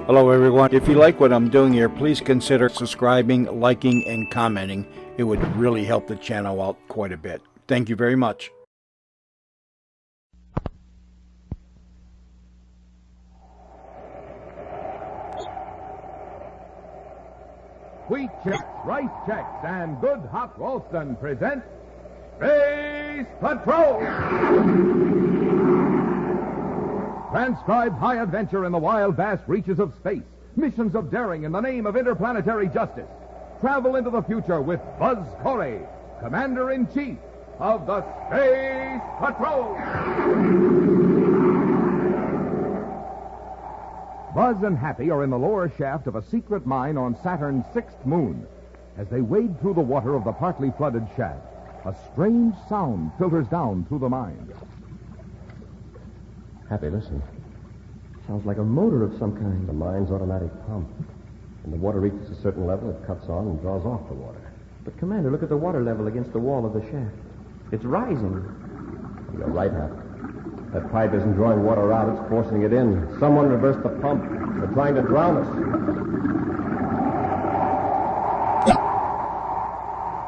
Hello, everyone. If you like what I'm doing here, please consider subscribing, liking, and commenting. It would really help the channel out quite a bit. Thank you very much. Wheat Checks, Rice Checks, and Good Hot Ralston present Space Patrol! Transcribed high adventure in the wild, vast reaches of space. Missions of daring in the name of interplanetary justice. Travel into the future with Buzz Corey, Commander-in-Chief of the Space Patrol! Buzz and Happy are in the lower shaft of a secret mine on Saturn's sixth moon. As they wade through the water of the partly flooded shaft, a strange sound filters down through the mine. Happy, listen. Sounds like a motor of some kind. The mine's automatic pump. When the water reaches a certain level, it cuts on and draws off the water. But, Commander, look at the water level against the wall of the shaft. It's rising. You're right, Happy. That pipe isn't drawing water out, it's forcing it in. Someone reversed the pump. They're trying to drown us.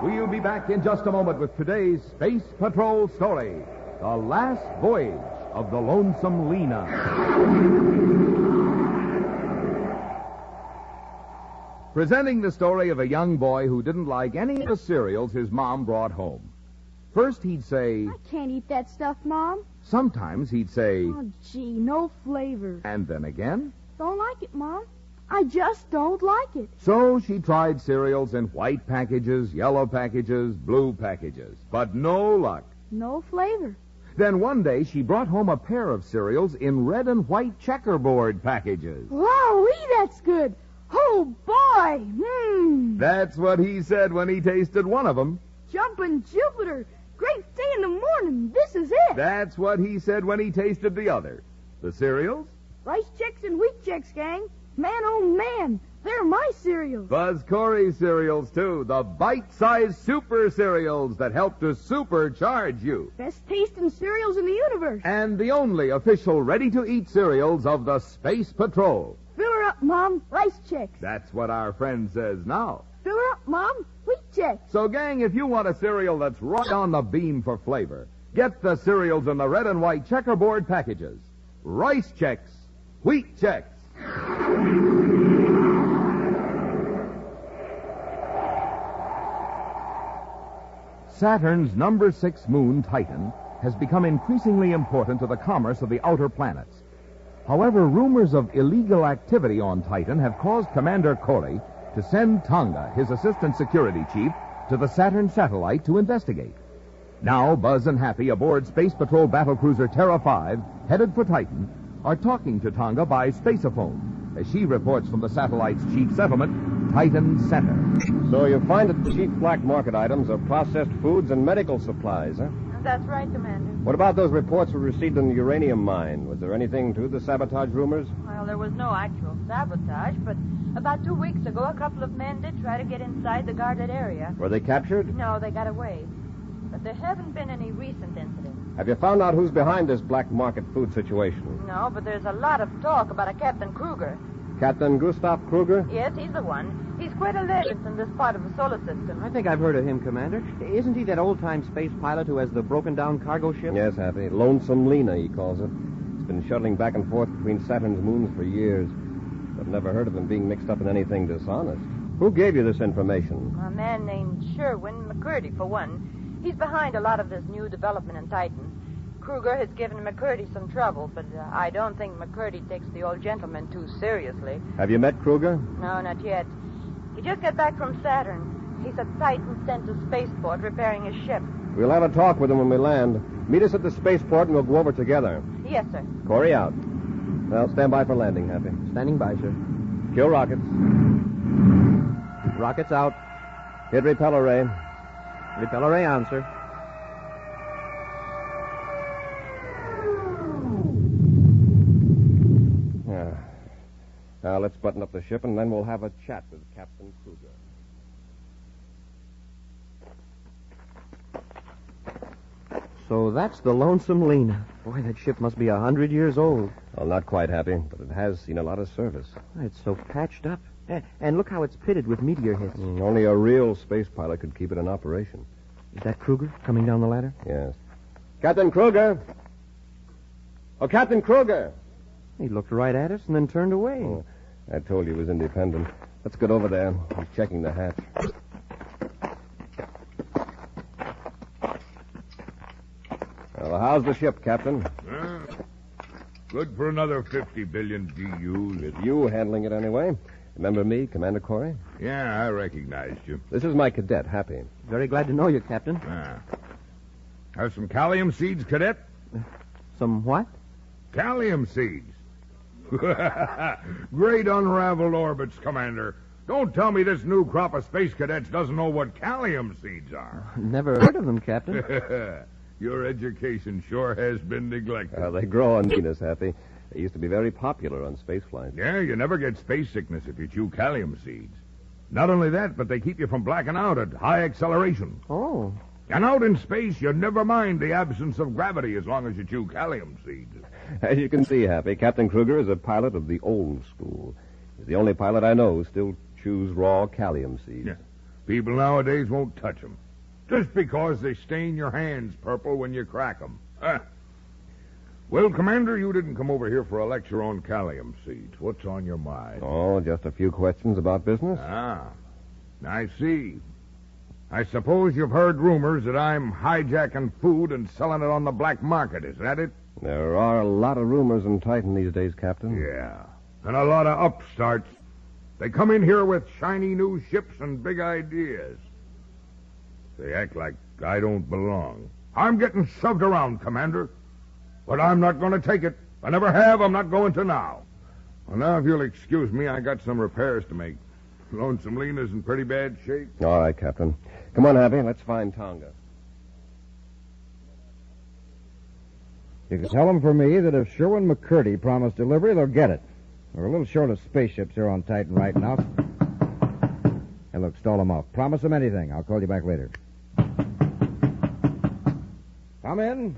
We'll be back in just a moment with today's Space Patrol story, The Last Voyage of the Lonesome Lena. Presenting the story of a young boy who didn't like any of the cereals his mom brought home. First he'd say, I can't eat that stuff, Mom. Sometimes he'd say, Oh, gee, no flavor. and then again. Don't like it, Mom. I just don't like it. So she tried cereals in white packages, yellow packages, blue packages. But no luck. No flavor. Then one day she brought home a pair of cereals in red and white checkerboard packages. Wowee, that's good. Oh, boy. That's what he said when he tasted one of them. Jumpin' Jupiter. Great day in the morning. This is it. That's what he said when he tasted the other. The cereals? Rice Checks and Wheat Checks, gang. Man, oh, man. They're my cereals. Buzz Corey's cereals, too. The bite-sized super cereals that help to supercharge you. Best tasting cereals in the universe. And the only official ready-to-eat cereals of the Space Patrol. Fill her up, Mom. Rice Checks. That's what our friend says now. Fill her up, Mom. Wheat Checks. So, gang, if you want a cereal that's right on the beam for flavor, get the cereals in the red and white checkerboard packages. Rice Checks, Wheat Checks. Saturn's number 6 moon, Titan, has become increasingly important to the commerce of the outer planets. However, rumors of illegal activity on Titan have caused Commander Corey to send Tonga, his assistant security chief, to the Saturn satellite to investigate. Now, Buzz and Happy, aboard Space Patrol battlecruiser Terra 5, headed for Titan, are talking to Tonga by spaceophone, as she reports from the satellite's chief settlement, Titan Center. So you find that the chief black market items are processed foods and medical supplies, huh? That's right, Commander. What about those reports we received on the uranium mine? Was there anything to the sabotage rumors? Well, there was no actual sabotage, but about 2 weeks ago, a couple of men did try to get inside the guarded area. Were they captured? No, they got away. But there haven't been any recent incidents. Have you found out who's behind this black market food situation? No, but there's a lot of talk about a Captain Kruger. Captain Gustav Kruger? Yes, he's the one. He's quite a legend in this part of the solar system. I think I've heard of him, Commander. Isn't he that old-time space pilot who has the broken-down cargo ship? Yes, Happy. Lonesome Lena, he calls it. It's been shuttling back and forth between Saturn's moons for years. I've never heard of him being mixed up in anything dishonest. Who gave you this information? A man named Sherwin McCurdy, for one. He's behind a lot of this new development in Titan. Kruger has given McCurdy some trouble, but I don't think McCurdy takes the old gentleman too seriously. Have you met Kruger? No, not yet. He just got back from Saturn. He's at Titan Center Spaceport repairing his ship. We'll have a talk with him when we land. Meet us at the spaceport and we'll go over together. Yes, sir. Corey out. Well, stand by for landing, Happy. Standing by, sir. Kill rockets. Rockets out. Hit repel array. Repel array on, sir. Now, let's button up the ship, and then we'll have a chat with Captain Kruger. So that's the Lonesome Lena. Boy, that ship must be 100 years old. Well, not quite happy, but it has seen a lot of service. It's so patched up. And look how it's pitted with meteor hits. Only a real space pilot could keep it in operation. Is that Kruger coming down the ladder? Yes. Captain Kruger! Oh, Captain Kruger! He looked right at us and then turned away. Oh, I told you he was independent. Let's get over there. He's checking the hatch. Well, how's the ship, Captain? Good for another 50 billion GUs. With you handling it anyway. Remember me, Commander Corey? Yeah, I recognized you. This is my cadet, Happy. Very glad to know you, Captain. Have some calcium seeds, cadet? Some what? Calcium seeds. Great unraveled orbits, Commander. Don't tell me this new crop of space cadets doesn't know what calcium seeds are. Never heard of them, Captain. Your education sure has been neglected. They grow on Venus, Happy. They used to be very popular on space flights. Yeah, you never get space sickness if you chew calcium seeds. Not only that, but they keep you from blacking out at high acceleration. Oh. And out in space, you never mind the absence of gravity as long as you chew calcium seeds. As you can see, Happy, Captain Kruger is a pilot of the old school. He's the only pilot I know who still chews raw calcium seeds. Yeah. People nowadays won't touch them. Just because they stain your hands purple when you crack them. Well, Commander, you didn't come over here for a lecture on calcium seeds. What's on your mind? Oh, just a few questions about business. I see. I suppose you've heard rumors that I'm hijacking food and selling it on the black market. Is that it? There are a lot of rumors in Titan these days, Captain. Yeah. And a lot of upstarts. They come in here with shiny new ships and big ideas. They act like I don't belong. I'm getting shoved around, Commander. But I'm not going to take it. I never have. I'm not going to now. Well, now, if you'll excuse me, I got some repairs to make. Lonesome Lena's in pretty bad shape. All right, Captain. Come on, Happy. Let's find Tonga. You can tell them for me that if Sherwin McCurdy promised delivery, they'll get it. We're a little short of spaceships here on Titan right now. Hey, look, stall them off. Promise them anything. I'll call you back later. Come in.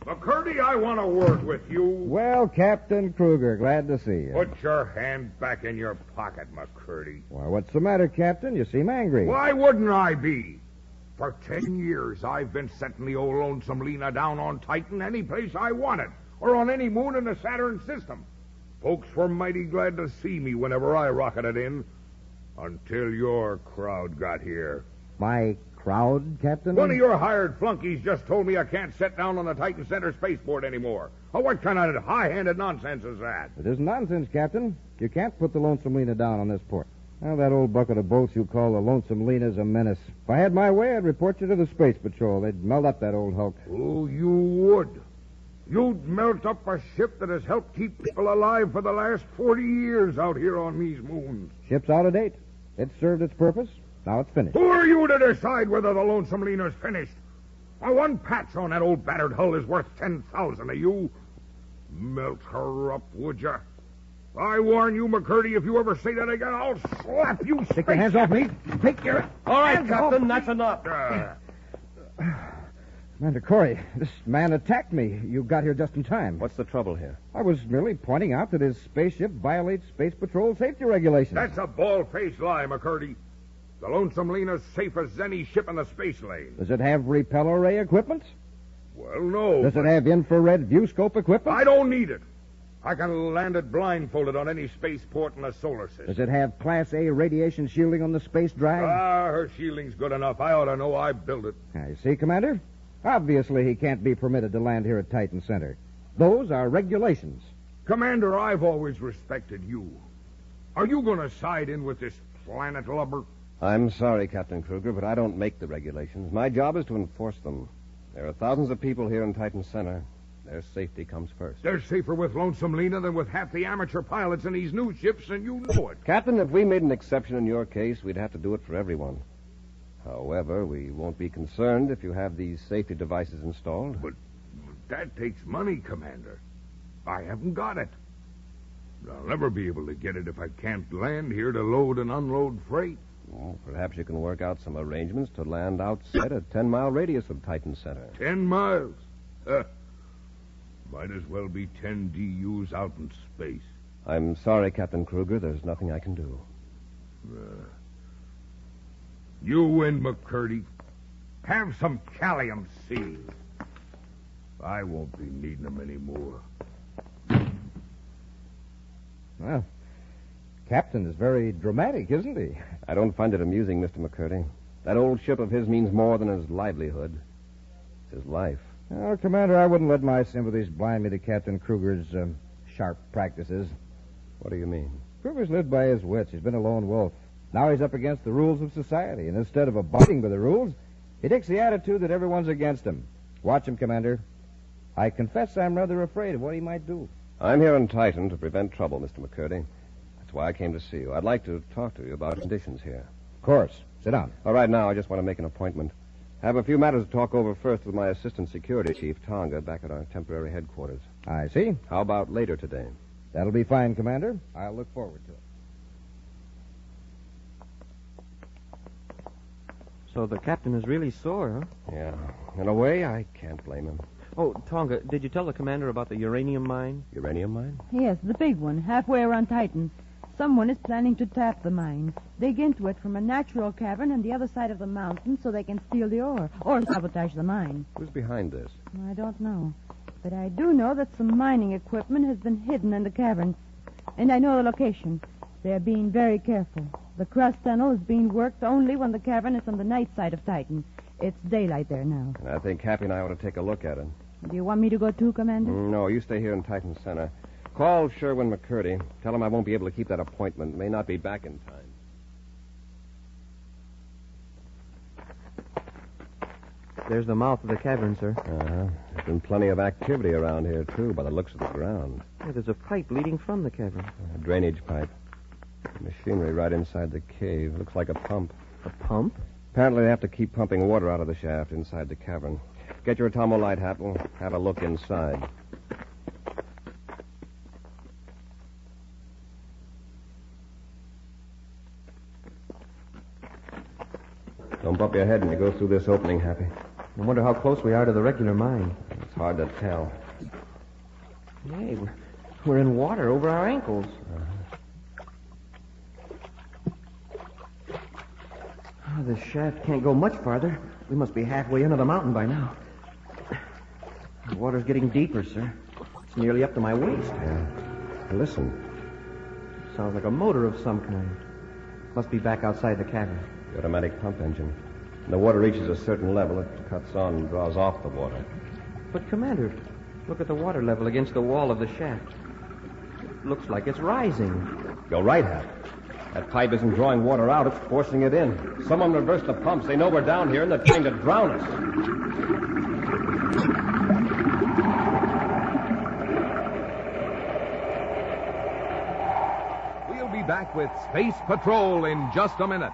McCurdy, I want a word with you. Well, Captain Kruger, glad to see you. Put your hand back in your pocket, McCurdy. Why, what's the matter, Captain? You seem angry. Why wouldn't I be? For 10 years, I've been setting the old Lonesome Lena down on Titan any place I wanted, or on any moon in the Saturn system. Folks were mighty glad to see me whenever I rocketed in, until your crowd got here. My crowd, Captain? One of your hired flunkies just told me I can't set down on the Titan Center spaceport anymore. Oh, what kind of high-handed nonsense is that? It isn't nonsense, Captain. You can't put the Lonesome Lena down on this port. Well, that old bucket of bolts you call the Lonesome Lena's a menace. If I had my way, I'd report you to the Space Patrol. They'd melt up that old hulk. Oh, you would. You'd melt up a ship that has helped keep people alive for the last 40 years out here on these moons. Ship's out of date. It served its purpose. Now it's finished. Who are you to decide whether the Lonesome Lena's finished? One patch on that old battered hull is worth 10,000 of you. Melt her up, would you? I warn you, McCurdy, if you ever say that again, I'll slap you. Take your hands off me. Take your... All right, Captain, that's enough. Commander Corey, this man attacked me. You got here just in time. What's the trouble here? I was merely pointing out that his spaceship violates Space Patrol safety regulations. That's a bald-faced lie, McCurdy. The Lonesome Lena's safe as any ship in the space lane. Does it have repel array equipment? Well, no. Does it have infrared view scope equipment? I don't need it. I can land it blindfolded on any spaceport in the solar system. Does it have Class A radiation shielding on the space drive? Her shielding's good enough. I ought to know I built it. I see, Commander. Obviously, he can't be permitted to land here at Titan Center. Those are regulations. Commander, I've always respected you. Are you going to side in with this planet lubber? I'm sorry, Captain Kruger, but I don't make the regulations. My job is to enforce them. There are thousands of people here in Titan Center. Their safety comes first. They're safer with Lonesome Lena than with half the amateur pilots in these new ships, and you know it. Captain, if we made an exception in your case, we'd have to do it for everyone. However, we won't be concerned if you have these safety devices installed. But that takes money, Commander. I haven't got it. I'll never be able to get it if I can't land here to load and unload freight. Well, perhaps you can work out some arrangements to land outside a 10-mile radius of Titan Center. 10 miles? Might as well be 10 DUs out in space. I'm sorry, Captain Kruger. There's nothing I can do. You win, McCurdy. Have some calcium seeds. I won't be needing them anymore. Well, Captain is very dramatic, isn't he? I don't find it amusing, Mr. McCurdy. That old ship of his means more than his livelihood. It's his life. Well, Commander, I wouldn't let my sympathies blind me to Captain Kruger's sharp practices. What do you mean? Kruger's lived by his wits. He's been a lone wolf. Now he's up against the rules of society, and instead of abiding by the rules, he takes the attitude that everyone's against him. Watch him, Commander. I confess I'm rather afraid of what he might do. I'm here on Titan to prevent trouble, Mr. McCurdy. That's why I came to see you. I'd like to talk to you about conditions here. Of course. Sit down. All right, now I just want to make an appointment. I have a few matters to talk over first with my assistant security chief, Tonga, back at our temporary headquarters. I see. How about later today? That'll be fine, Commander. I'll look forward to it. So the captain is really sore, huh? Yeah. In a way, I can't blame him. Oh, Tonga, did you tell the commander about the uranium mine? Uranium mine? Yes, the big one, halfway around Titan. Someone is planning to tap the mine, dig into it from a natural cavern on the other side of the mountain so they can steal the ore, or sabotage the mine. Who's behind this? I don't know. But I do know that some mining equipment has been hidden in the cavern. And I know the location. They're being very careful. The crust tunnel is being worked only when the cavern is on the night side of Titan. It's daylight there now. And I think Happy and I ought to take a look at it. Do you want me to go too, Commander? No, you stay here in Titan Center. Call Sherwin McCurdy. Tell him I won't be able to keep that appointment. May not be back in time. There's the mouth of the cavern, sir. There's been plenty of activity around here, too, by the looks of the ground. Yeah, there's a pipe leading from the cavern. A drainage pipe. Machinery right inside the cave. Looks like a pump. A pump? Apparently they have to keep pumping water out of the shaft inside the cavern. Get your atomo light, Hap. We'll have a look inside. Don't bump your head when you go through this opening, Happy. I wonder how close we are to the regular mine. It's hard to tell. Hey, we're in water over our ankles. Oh, this shaft can't go much farther. We must be halfway into the mountain by now. The water's getting deeper, sir. It's nearly up to my waist. Yeah. Listen. Sounds like a motor of some kind. Must be back outside the cavern. The automatic pump engine. When the water reaches a certain level, it cuts on and draws off the water. But, Commander, look at the water level against the wall of the shaft. It looks like it's rising. You're right, Hap. That pipe isn't drawing water out, it's forcing it in. Someone reversed the pumps. They know we're down here, and they're trying to drown us. We'll be back with Space Patrol in just a minute.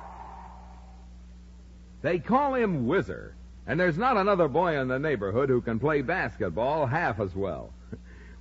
They call him Whizzer, and there's not another boy in the neighborhood who can play basketball half as well.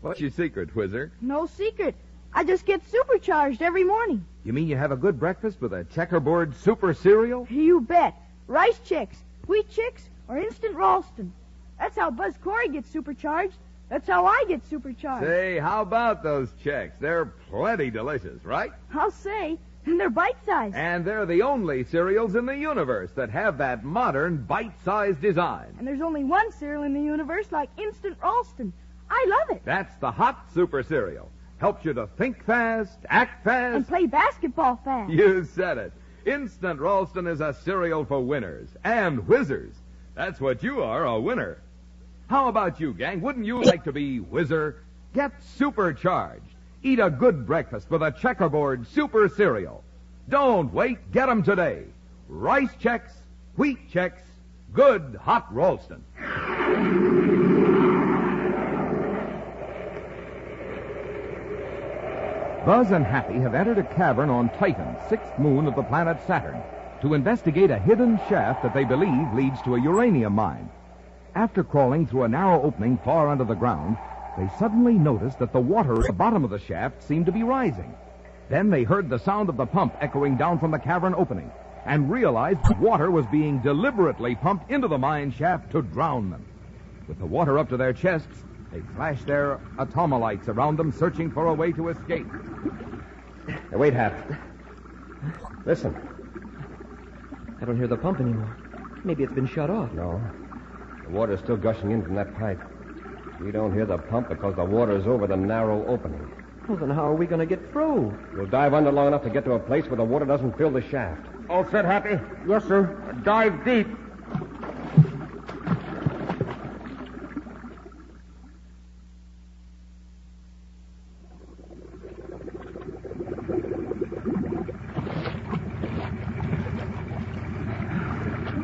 What's your secret, Whizzer? No secret. I just get supercharged every morning. You mean you have a good breakfast with a checkerboard super cereal? You bet. Rice Chex, Wheat Chix, or Instant Ralston. That's how Buzz Corey gets supercharged. That's how I get supercharged. Say, how about those Chex? They're plenty delicious, right? I'll say. And they're bite-sized. And they're the only cereals in the universe that have that modern bite-sized design. And there's only one cereal in the universe like Instant Ralston. I love it. That's the hot super cereal. Helps you to think fast, act fast. And play basketball fast. You said it. Instant Ralston is a cereal for winners and whizzers. That's what you are, a winner. How about you, gang? Wouldn't you like to be Whizzer? Get supercharged. Eat a good breakfast with a checkerboard super cereal. Don't wait. Get 'em today. Rice Chex, Wheat Chex, good hot Ralston. Buzz and Happy have entered a cavern on Titan, sixth moon of the planet Saturn, to investigate a hidden shaft that they believe leads to a uranium mine. After crawling through a narrow opening far under the ground, they suddenly noticed that the water at the bottom of the shaft seemed to be rising. Then they heard the sound of the pump echoing down from the cavern opening and realized water was being deliberately pumped into the mine shaft to drown them. With the water up to their chests, They flash their atomolites around them, searching for a way to escape. Hey, wait, Hap. Listen. I don't hear the pump anymore. Maybe it's been shut off. No. The water's still gushing in from that pipe. We don't hear the pump because the water's over the narrow opening. Well, then how are we going to get through? We'll dive under long enough to get to a place where the water doesn't fill the shaft. All set, Happy? Yes, sir. Dive deep.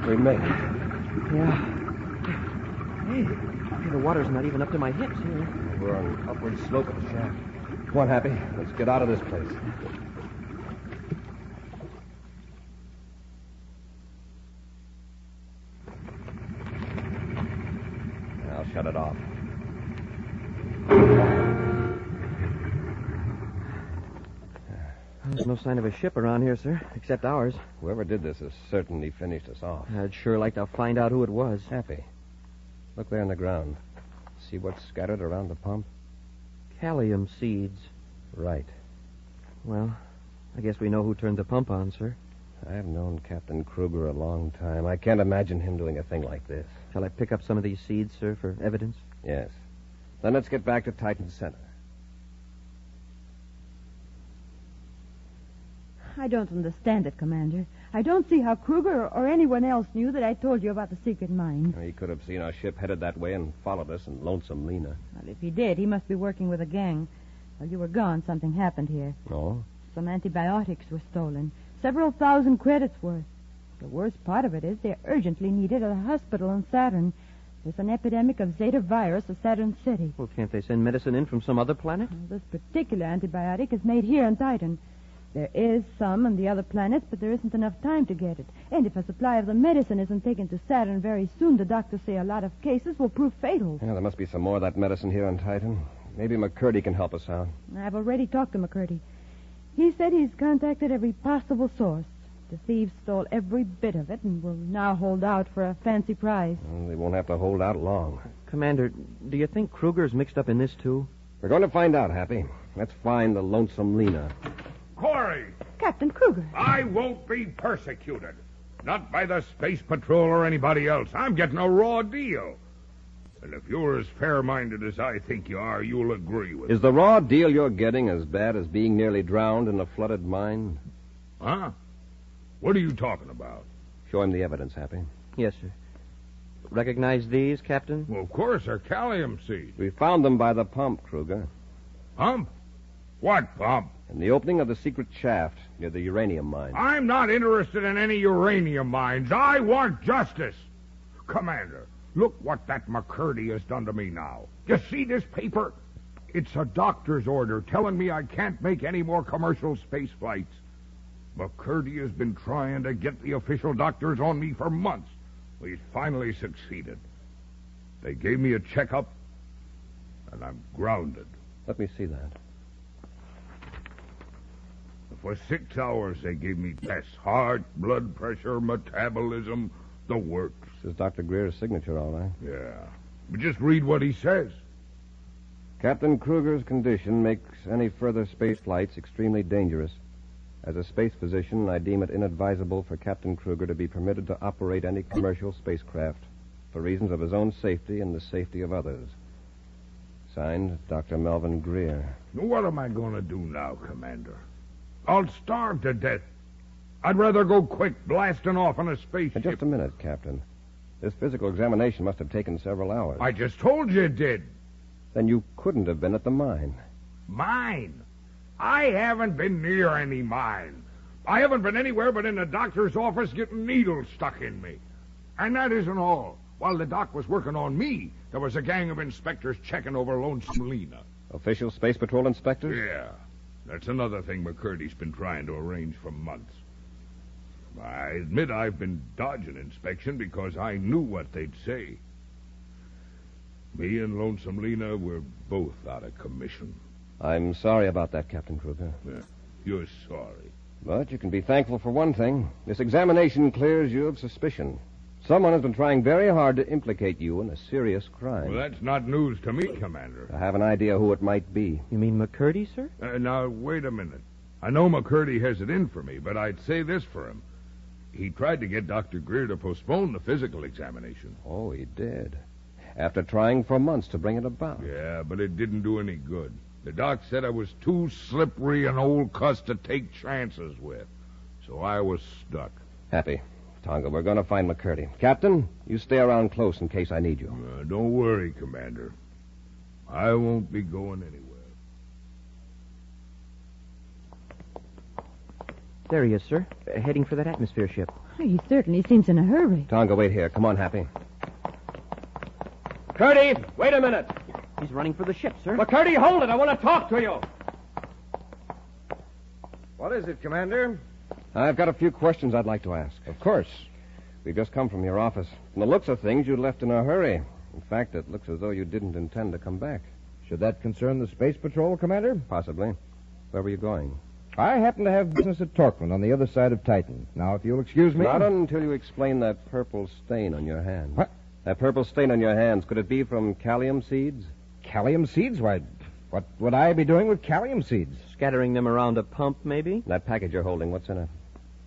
We made it. Yeah. Hey, the water's not even up to my hips here. We're on an upward slope of the shaft. Come on, Happy. Let's get out of this place. I'll shut it off. There's no sign of a ship around here, sir, except ours. Whoever did this has certainly finished us off. I'd sure like to find out who it was. Happy. Look there on the ground. See what's scattered around the pump? Callium seeds. Right. Well, I guess we know who turned the pump on, sir. I've known Captain Kruger a long time. I can't imagine him doing a thing like this. Shall I pick up some of these seeds, sir, for evidence? Yes. Then let's get back to Titan Center. I don't understand it, Commander. I don't see how Kruger or anyone else knew that I told you about the secret mine. He could have seen our ship headed that way and followed us in Lonesome, Lena. Well, if he did, he must be working with a gang. While you were gone, something happened here. Oh? Some antibiotics were stolen. Several thousand credits worth. The worst part of it is they're urgently needed at a hospital in Saturn. There's an epidemic of Zeta virus at Saturn City. Well, can't they send medicine in from some other planet? This particular antibiotic is made here in Titan. There is some on the other planets, but there isn't enough time to get it. And if a supply of the medicine isn't taken to Saturn very soon, the doctors say a lot of cases will prove fatal. Yeah, there must be some more of that medicine here on Titan. Maybe McCurdy can help us out. I've already talked to McCurdy. He said he's contacted every possible source. The thieves stole every bit of it and will now hold out for a fancy prize. Well, they won't have to hold out long. Commander, do you think Kruger's mixed up in this, too? We're going to find out, Happy. Let's find the Lonesome Lena. Corey! Captain Kruger. I won't be persecuted. Not by the Space Patrol or anybody else. I'm getting a raw deal. And if you're as fair-minded as I think you are, you'll agree with Is the raw deal you're getting as bad as being nearly drowned in a flooded mine? Huh? What are you talking about? Show him the evidence, Happy. Yes, sir. Recognize these, Captain? Well, of course, they're calcium seeds. We found them by the pump, Kruger. Pump? What pump? In the opening of the secret shaft near the uranium mine. I'm not interested in any uranium mines. I want justice. Commander, look what that McCurdy has done to me now. You see this paper? It's a doctor's order telling me I can't make any more commercial space flights. McCurdy has been trying to get the official doctors on me for months. Well, he's finally succeeded. They gave me a checkup, and I'm grounded. Let me see that. For 6 hours, they gave me tests. Heart, blood pressure, metabolism, the works. This is Dr. Greer's signature, all right. Yeah. But just read what he says. Captain Kruger's condition makes any further space flights extremely dangerous. As a space physician, I deem it inadvisable for Captain Kruger to be permitted to operate any commercial spacecraft for reasons of his own safety and the safety of others. Signed, Dr. Melvin Greer. What am I going to do now, Commander? I'll starve to death. I'd rather go quick, blasting off on a spaceship. Just a minute, Captain. This physical examination must have taken several hours. I just told you it did. Then you couldn't have been at the mine. Mine? I haven't been near any mine. I haven't been anywhere but in the doctor's office getting needles stuck in me. And that isn't all. While the doc was working on me, there was a gang of inspectors checking over Lonesome Lena. Official Space Patrol inspectors? Yeah. That's another thing McCurdy's been trying to arrange for months. I admit I've been dodging inspection because I knew what they'd say. Me and Lonesome Lena were both out of commission. I'm sorry about that, Captain Kruger. Yeah, you're sorry. But you can be thankful for one thing. This examination clears you of suspicion. Someone has been trying very hard to implicate you in a serious crime. Well, that's not news to me, Commander. I have an idea who it might be. You mean McCurdy, sir? Now, wait a minute. I know McCurdy has it in for me, but I'd say this for him. He tried to get Dr. Greer to postpone the physical examination. Oh, he did. After trying for months to bring it about. Yeah, but it didn't do any good. The doc said I was too slippery an old cuss to take chances with. So I was stuck. Happy. Tonga, we're going to find McCurdy. Captain, you stay around close in case I need you. Don't worry, Commander. I won't be going anywhere. There he is, sir. Heading for that atmosphere ship. He certainly seems in a hurry. Tonga, wait here. Come on, Happy. McCurdy, wait a minute. He's running for the ship, sir. McCurdy, hold it. I want to talk to you. What is it, Commander? I've got a few questions I'd like to ask. Of course. We've just come from your office. From the looks of things, you left in a hurry. In fact, it looks as though you didn't intend to come back. Should that concern the Space Patrol, Commander? Possibly. Where were you going? I happen to have business at Torquemine on the other side of Titan. Now, if you'll excuse me... Not until you explain that purple stain on your hand. What? That purple stain on your hands, could it be from calcium seeds? Calcium seeds? Why, what would I be doing with calcium seeds? Scattering them around a pump, maybe? That package you're holding, what's in it?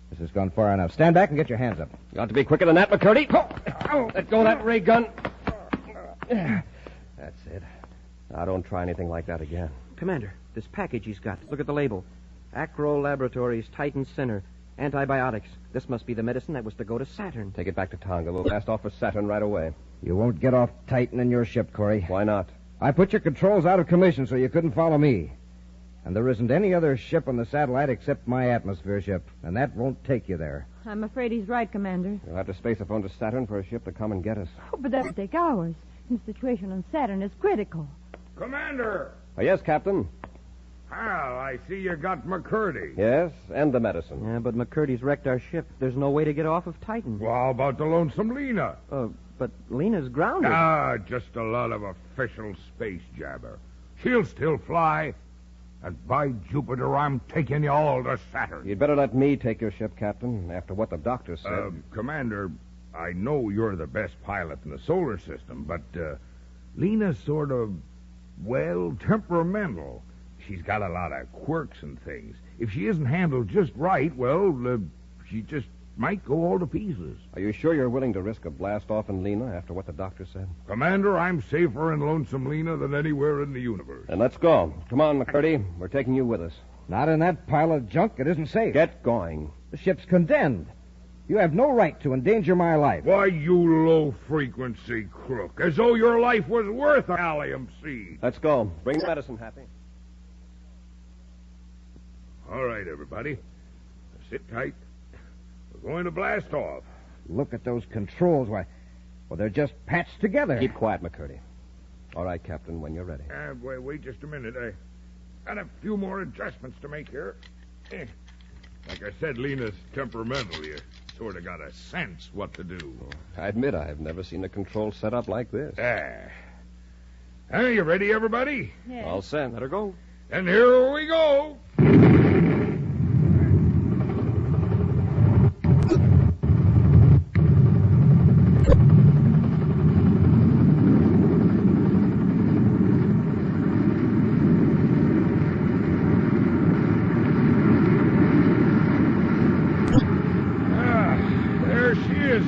This has gone far enough. Stand back and get your hands up. You ought to be quicker than that, McCurdy. Oh, let go of that ray gun. That's it. Now, don't try anything like that again. Commander, this package he's got. Look at the label. Acro Laboratories, Titan Center. Antibiotics. This must be the medicine that was to go to Saturn. Take it back to Tonga. We'll blast off for Saturn right away. You won't get off Titan in your ship, Corey. Why not? I put your controls out of commission so you couldn't follow me. And there isn't any other ship on the satellite except my atmosphere ship. And that won't take you there. I'm afraid he's right, Commander. You'll have to space a phone to Saturn for a ship to come and get us. Oh, but that would take hours. And the situation on Saturn is critical. Commander! Oh, yes, Captain. Hal, I see you got McCurdy. Yes, and the medicine. Yeah, but McCurdy's wrecked our ship. There's no way to get off of Titan. Well, how about the Lonesome Lena? But Lena's grounded. Just a lot of official space jabber. She'll still fly. And by Jupiter, I'm taking you all to Saturn. You'd better let me take your ship, Captain, after what the doctor said. Commander, I know you're the best pilot in the solar system, but Lena's sort of, well, temperamental. She's got a lot of quirks and things. If she isn't handled just right, well, she just might go all to pieces. Are you sure you're willing to risk a blast-off in Lena after what the doctor said? Commander, I'm safer in Lonesome Lena than anywhere in the universe. Then let's go. Come on, McCurdy. We're taking you with us. Not in that pile of junk. It isn't safe. Get going. The ship's condemned. You have no right to endanger my life. Why, you low-frequency crook. As though your life was worth a allium seed. Let's go. Bring the medicine, Happy. All right, everybody. Sit tight. We're going to blast off. Look at those controls. Why, well, they're just patched together. Keep quiet, McCurdy. All right, Captain, when you're ready. Wait just a minute. I got a few more adjustments to make here. Like I said, Lena's temperamental. You sort of got a sense what to do. I admit I've never seen a control set up like this. Are you ready, everybody? Yes. All set. Let her go. And here we go.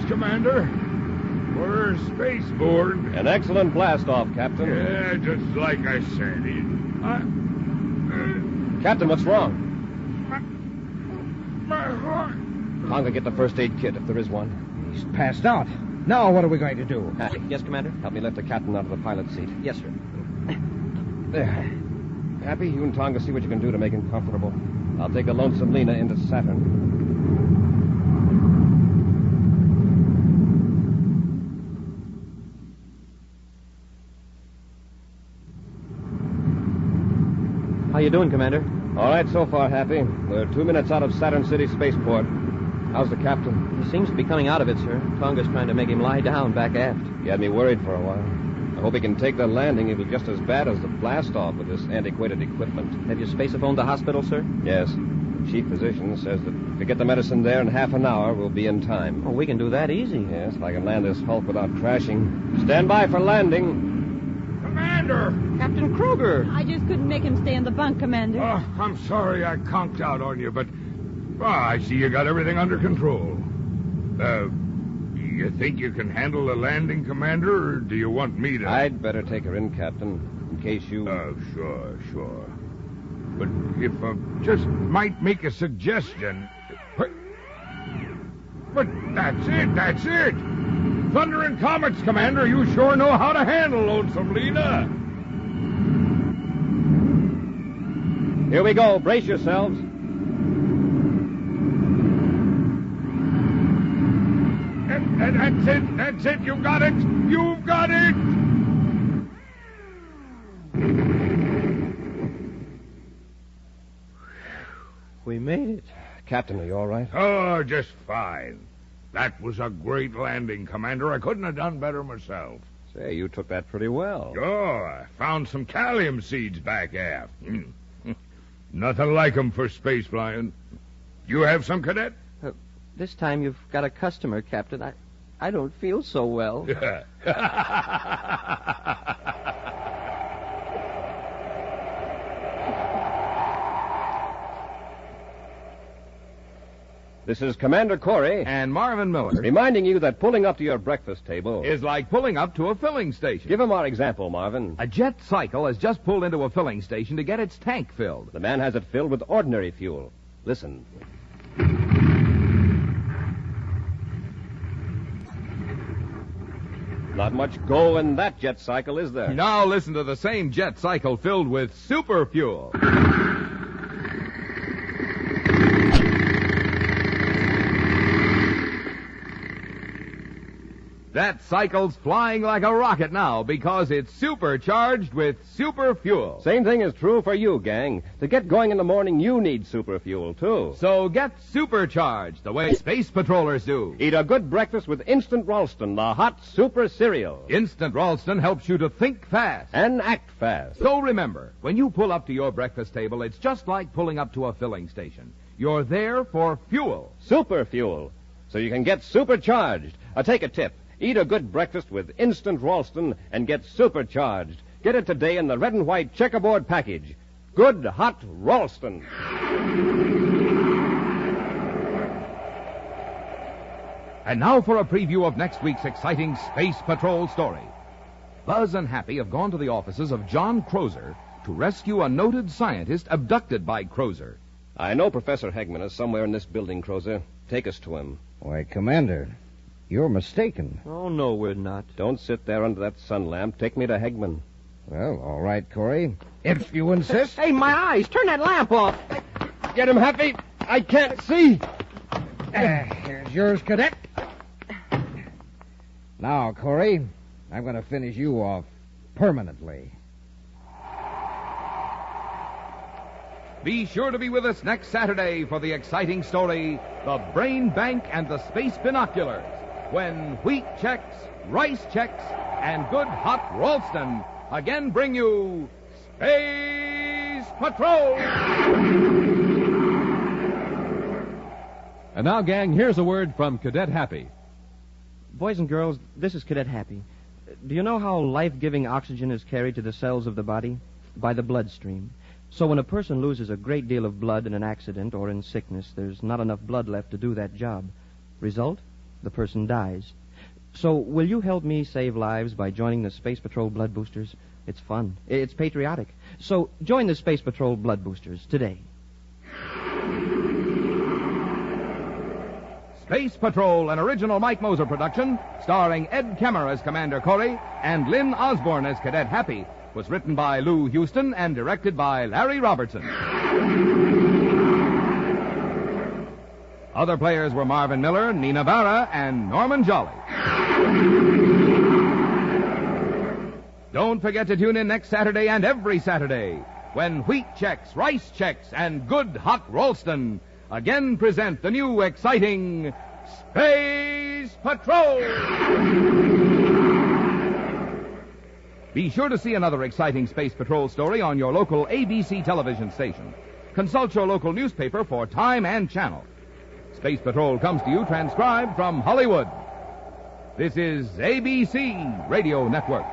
Commander. We're spaceborne. An excellent blast-off, Captain. Yeah, just like I said. Captain, what's wrong? My heart. Tonga, get the first aid kit, if there is one. He's passed out. Now what are we going to do? Happy. Yes, Commander? Help me lift the captain out of the pilot seat. Yes, sir. There. Happy, you and Tonga see what you can do to make him comfortable. I'll take the Lonesome Lena into Saturn. How you doing, Commander? All right so far, Happy. We're 2 minutes out of Saturn City Spaceport. How's the captain? He seems to be coming out of it, sir. Tonga's trying to make him lie down back aft. He had me worried for a while. I hope he can take the landing. It'll be just as bad as the blast-off with this antiquated equipment. Have you space-phoned the hospital, sir? Yes. Chief physician says that if we get the medicine there in half an hour, we'll be in time. Oh, we can do that easy. Yes, if I can land this Hulk without crashing. Stand by for landing. Commander! Captain Kruger! I just couldn't make him stay in the bunk, Commander. Oh, I'm sorry I conked out on you, but I see you got everything under control. You think you can handle the landing, Commander, or do you want me to... I'd better take her in, Captain, in case you... Oh, sure. But if I just might make a suggestion... But that's it! Thunder and comets, Commander. You sure know how to handle Lonesome, Lena. Here we go. Brace yourselves. That's it. You've got it. We made it. Captain, are you all right? Oh, just fine. That was a great landing, Commander. I couldn't have done better myself. Say, you took that pretty well. Oh, I found some calcium seeds back aft. Nothing like 'em for space flying. You have some, Cadet? This time you've got a customer, Captain. I don't feel so well. This is Commander Corey, And Marvin Miller reminding you that pulling up to your breakfast table is like pulling up to a filling station. Give him our example, Marvin. A jet cycle has just pulled into a filling station to get its tank filled. The man has it filled with ordinary fuel. Listen. Not much go in that jet cycle, is there? Now listen to the same jet cycle filled with super fuel. That cycle's flying like a rocket now because it's supercharged with super fuel. Same thing is true for you, gang. To get going in the morning, you need super fuel, too. So get supercharged the way space patrollers do. Eat a good breakfast with Instant Ralston, the hot super cereal. Instant Ralston helps you to think fast. And act fast. So remember, when you pull up to your breakfast table, it's just like pulling up to a filling station. You're there for fuel. Super fuel. So you can get supercharged. Take a tip. Eat a good breakfast with Instant Ralston and get supercharged. Get it today in the red and white checkerboard package. Good hot Ralston. And now for a preview of next week's exciting Space Patrol story. Buzz and Happy have gone to the offices of John Crozer to rescue a noted scientist abducted by Crozer. I know Professor Hegman is somewhere in this building, Crozer. Take us to him. Why, Commander, you're mistaken. Oh, no, we're not. Don't sit there under that sun lamp. Take me to Hegman. Well, all right, Corey. If you insist. Hey, my eyes! Turn that lamp off! Get him, Happy. I can't see. Here's yours, Cadet. Now, Corey, I'm going to finish you off permanently. Be sure to be with us next Saturday for the exciting story, The Brain Bank and the Space Binoculars, when wheat checks, rice checks, and good hot Ralston again bring you Space Patrol! And now, gang, here's a word from Cadet Happy. Boys and girls, this is Cadet Happy. Do you know how life-giving oxygen is carried to the cells of the body? By the bloodstream. So when a person loses a great deal of blood in an accident or in sickness, there's not enough blood left to do that job. Result? The person dies. So will you help me save lives by joining the Space Patrol Blood Boosters? It's fun. It's patriotic. So join the Space Patrol Blood Boosters today. Space Patrol, an original Mike Moser production, starring Ed Kemmer as Commander Corey and Lynn Osborne as Cadet Happy, was written by Lou Houston and directed by Larry Robertson. Other players were Marvin Miller, Nina Barra, and Norman Jolly. Don't forget to tune in next Saturday and every Saturday when wheat checks, rice checks, and good hot Ralston again present the new exciting Space Patrol! Be sure to see another exciting Space Patrol story on your local ABC television station. Consult your local newspaper for time and channel. Space Patrol comes to you transcribed from Hollywood. This is ABC Radio Network.